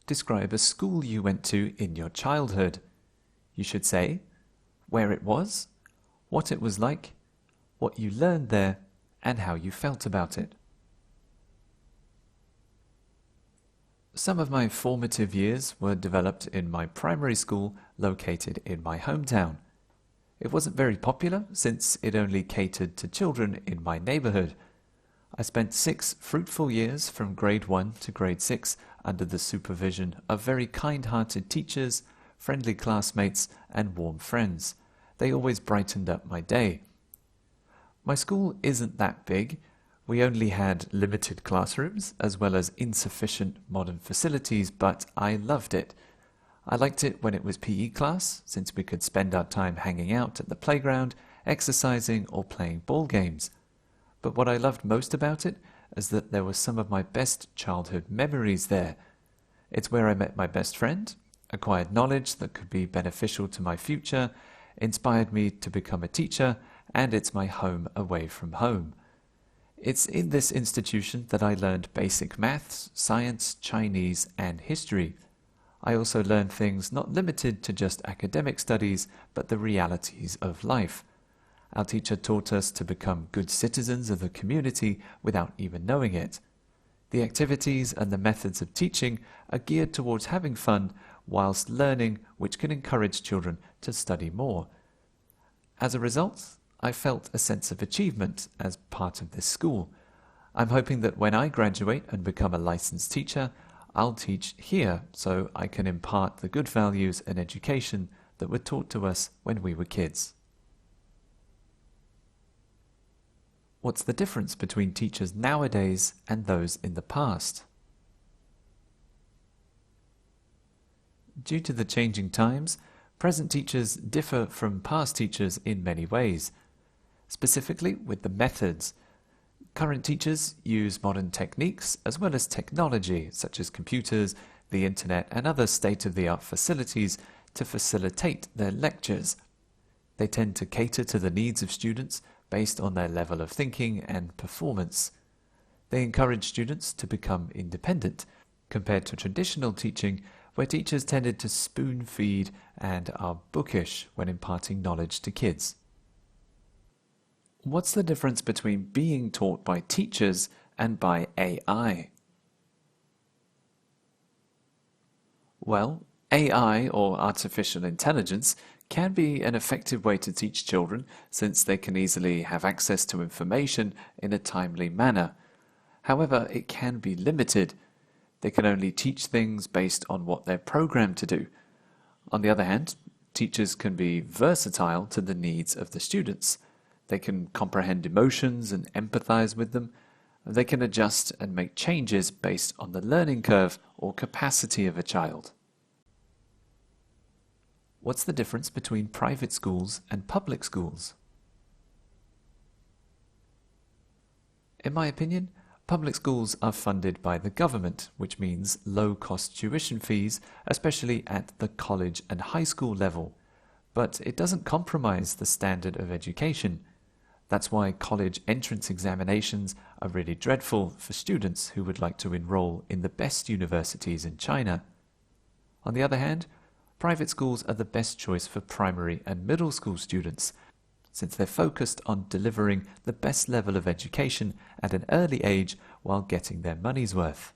Describe a school you went to in your childhood. You should say where it was, what it was like, what you learned there, and how you felt about it. Some of my formative years were developed in my primary school located in my hometown. It wasn't very popular since it only catered to children in my neighborhood. I spent 6 fruitful years from grade 1 to grade 6 under the supervision of very kind-hearted teachers, friendly classmates, and warm friends. They always brightened up my day. My school isn't that big. We only had limited classrooms as well as insufficient modern facilities, but I loved it. I liked it when it was PE class, since we could spend our time hanging out at the playground, exercising, or playing ball games. But what I loved most about it is that there were some of my best childhood memories there. It's where I met my best friend, acquired knowledge that could be beneficial to my future, inspired me to become a teacher, and it's my home away from home. It's in this institution that I learned basic maths, science, Chinese, and history. I also learned things not limited to just academic studies, but the realities of life. Our teacher taught us to become good citizens of the community without even knowing it. The activities and the methods of teaching are geared towards having fun whilst learning, which can encourage children to study more. As a result, I felt a sense of achievement as part of this school. I'm hoping that when I graduate and become a licensed teacher, I'll teach here so I can impart the good values and education that were taught to us when we were kids. What's the difference between teachers nowadays and those in the past? Due to the changing times, present teachers differ from past teachers in many ways. Specifically with the methods. Current teachers use modern techniques as well as technology such as computers, the internet, and other state-of-the-art facilities to facilitate their lectures. They tend to cater to the needs of students based on their level of thinking and performance. They encourage students to become independent, compared to traditional teaching where teachers tended to spoon-feed and are bookish when imparting knowledge to kids. What's the difference between being taught by teachers and by AI? Well, AI, or artificial intelligence, can be an effective way to teach children since they can easily have access to information in a timely manner. However, it can be limited. They can only teach things based on what they're programmed to do. On the other hand, teachers can be versatile to the needs of the students. They can comprehend emotions and empathize with them. They can adjust and make changes based on the learning curve or capacity of a child. What's the difference between private schools and public schools? In my opinion, public schools are funded by the government, which means low-cost tuition fees, especially at the college and high school level. But it doesn't compromise the standard of education. That's why college entrance examinations are really dreadful for students who would like to enroll in the best universities in China. On the other hand, private schools are the best choice for primary and middle school students, since they're focused on delivering the best level of education at an early age while getting their money's worth.